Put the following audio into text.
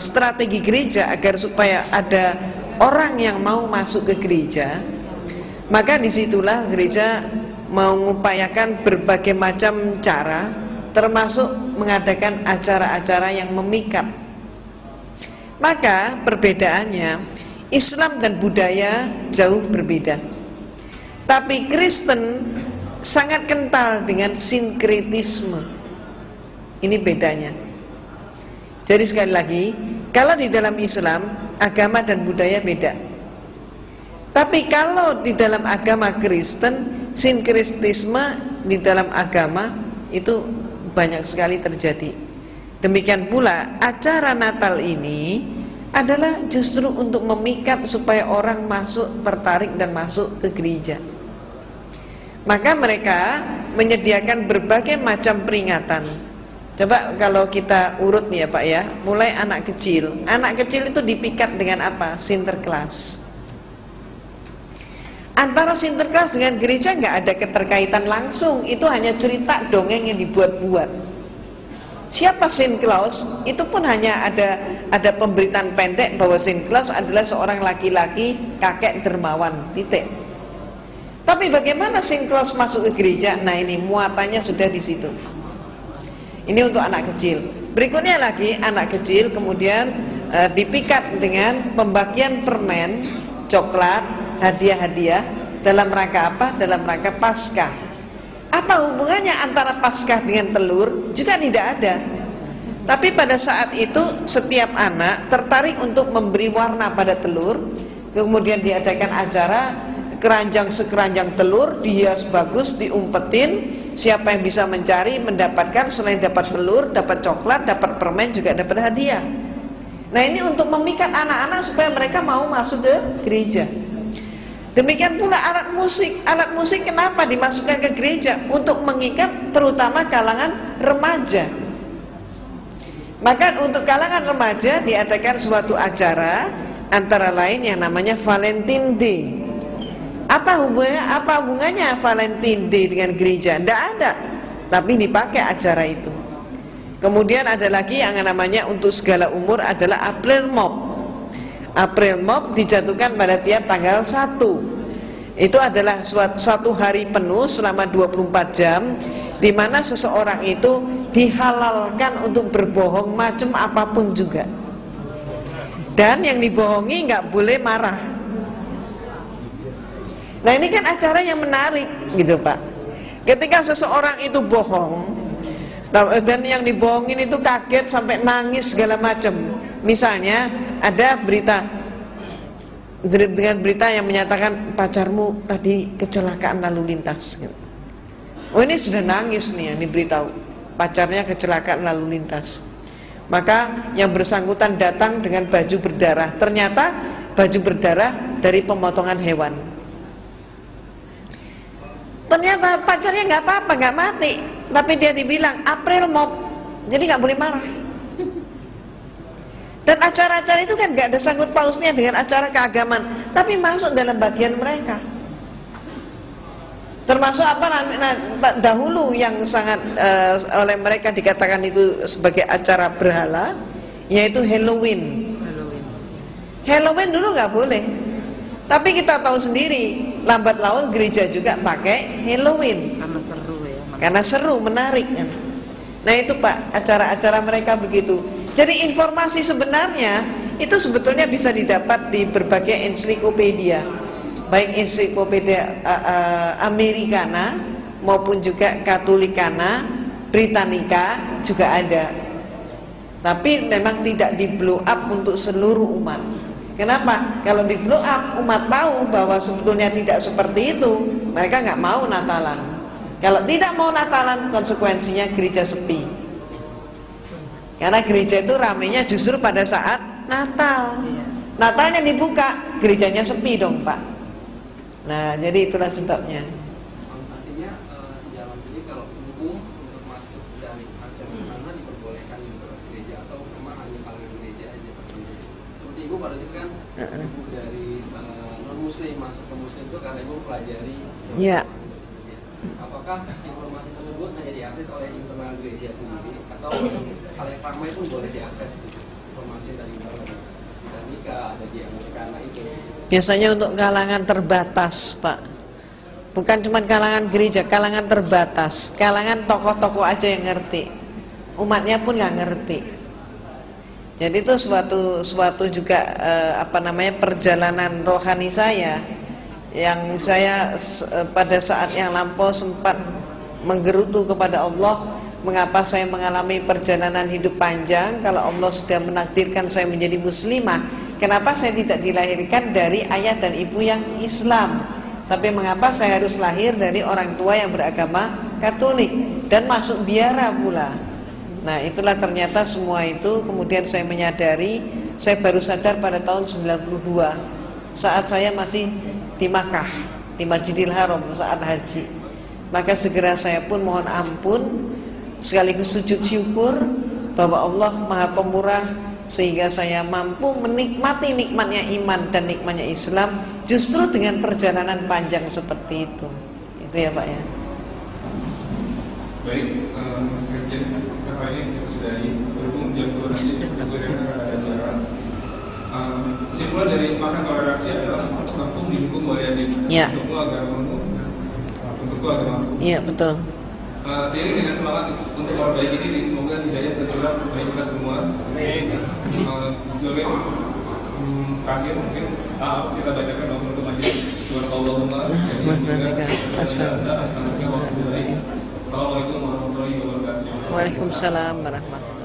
strategi gereja agar supaya ada orang yang mau masuk ke gereja, maka disitulah gereja mengupayakan berbagai macam cara, termasuk mengadakan acara-acara yang memikat. Maka perbedaannya, Islam dan budaya jauh berbeda, tapi Kristen sangat kental dengan sinkretisme. Ini bedanya. Jadi sekali lagi, kalau di dalam Islam, agama dan budaya beda. Tapi kalau di dalam agama Kristen, sinkretisme di dalam agama itu banyak sekali terjadi. Demikian pula acara Natal ini adalah justru untuk memikat supaya orang masuk, tertarik dan masuk ke gereja. Maka mereka menyediakan berbagai macam peringatan. Coba kalau kita urut nih ya Pak ya, mulai anak kecil. Anak kecil itu dipikat dengan apa? Sinterklas. Antara Sinterklas dengan gereja nggak ada keterkaitan langsung, itu hanya cerita dongeng yang dibuat-buat. Siapa Saint Claus? Itu pun hanya ada pemberitaan pendek bahwa Saint Claus adalah seorang laki-laki kakek dermawan, titik. Tapi bagaimana Saint Claus masuk ke gereja? Nah ini muatannya sudah di situ. Ini untuk anak kecil. Berikutnya lagi anak kecil kemudian dipikat dengan pembagian permen, coklat, hadiah-hadiah dalam rangka apa? Dalam rangka Paskah. Apa hubungannya antara Paskah dengan telur? Juga tidak ada. Tapi pada saat itu setiap anak tertarik untuk memberi warna pada telur. Kemudian diadakan acara keranjang sekeranjang telur, dihias bagus, diumpetin. Siapa yang bisa mencari mendapatkan, selain dapat telur, dapat coklat, dapat permen, juga dapat hadiah. Nah ini untuk memikat anak-anak supaya mereka mau masuk ke gereja. Demikian pula alat musik. Alat musik kenapa dimasukkan ke gereja? Untuk mengikat terutama kalangan remaja. Maka untuk kalangan remaja diadakan suatu acara, antara lain yang namanya Valentine Day. Apa hubungannya Valentine Day dengan gereja? Tidak ada, tapi dipakai acara itu. Kemudian ada lagi yang namanya untuk segala umur adalah April Mop. April Mop dijatuhkan pada tiap tanggal 1. Itu adalah suatu hari penuh selama 24 jam, di mana seseorang itu dihalalkan untuk berbohong macam apapun juga. Dan yang dibohongi nggak boleh marah. Nah ini kan acara yang menarik gitu Pak. Ketika seseorang itu bohong dan yang dibohongin itu kaget sampai nangis segala macam. Misalnya ada berita dengan berita yang menyatakan pacarmu tadi kecelakaan lalu lintas gitu. Oh ini sudah nangis nih yang diberitahu, pacarnya kecelakaan lalu lintas. Maka yang bersangkutan datang dengan baju berdarah. Ternyata baju berdarah dari pemotongan hewan. Ternyata pacarnya nggak apa-apa, nggak mati, tapi dia dibilang April Mop, jadi nggak boleh marah. Dan acara-acara itu kan nggak ada sangkut pausnya dengan acara keagamaan, tapi masuk dalam bagian mereka. Termasuk apa dahulu yang sangat oleh mereka dikatakan itu sebagai acara berhala, yaitu Halloween. Halloween dulu nggak boleh. Tapi kita tahu sendiri, lambat laun gereja juga pakai Halloween. Karena seru ya. Karena seru, menarik kan. Nah itu Pak, acara-acara mereka begitu. Jadi informasi sebenarnya itu sebetulnya bisa didapat di berbagai ensiklopedia. Baik ensiklopedia Americana maupun juga Katolikana, Britannica juga ada. Tapi memang tidak di blow up untuk seluruh umat. Kenapa? Kalau di blow up, umat tahu bahwa sebetulnya tidak seperti itu, mereka nggak mau Natalan. Kalau tidak mau Natalan, konsekuensinya gereja sepi. Karena gereja itu ramenya justru pada saat Natal. Natalnya dibuka, gerejanya sepi dong Pak. Nah, jadi itulah sebabnya. Artinya jalan sini kalau umum untuk masuk dari akses ke sana diperbolehkan ke gereja atau memang hanya kalangan gereja aja tersendiri. Seperti ibu pada itu kan ibu dari non muslim masuk ke muslim itu karena ibu pelajari. Iya. apakah informasi tersebut hanya diakses oleh internal gereja sendiri atau hal yang ramai pun boleh diakses gitu? Informasi dari internet dan nikah ada di Amerika itu. Biasanya untuk kalangan terbatas, Pak. Bukan cuma kalangan gereja, kalangan terbatas, kalangan tokoh-tokoh aja yang ngerti, umatnya pun nggak ngerti. Jadi itu suatu juga perjalanan rohani saya, yang saya pada saat yang lampau sempat menggerutu kepada Allah, mengapa saya mengalami perjalanan hidup panjang kalau Allah sudah menakdirkan saya menjadi muslimah, kenapa saya tidak dilahirkan dari ayah dan ibu yang Islam? Tapi mengapa saya harus lahir dari orang tua yang beragama Katolik dan masuk biara pula? Nah, itulah ternyata semua itu kemudian saya menyadari, saya baru sadar pada tahun 92 saat saya masih di Makkah, di Masjidil Haram saat haji. Maka segera saya pun mohon ampun sekaligus sujud syukur bahwa Allah Maha Pemurah, sehingga saya mampu menikmati nikmatnya iman dan nikmatnya Islam justru dengan perjalanan panjang seperti itu. Itu ya Pak ya. Baik, kajian kakak ini kita sudahi, berhubung jam 2 nanti kemudian ada acara. Kesimpulan dari makan toleransi adalah mampu dihukum oleh adik. Ya. Untukku agamamu, untukku agamamu. Iya betul. Seiring dengan semangat untuk memperbaiki diri, semoga hidayah tercurah bagi kita semua. Sebagai terakhir mungkin kita bacakan untuk majelis Subhanallahumma. Assalamualaikum warahmatullahi wabarakatuh. Waalaikumsalam warahmatullahi wabarakatuh.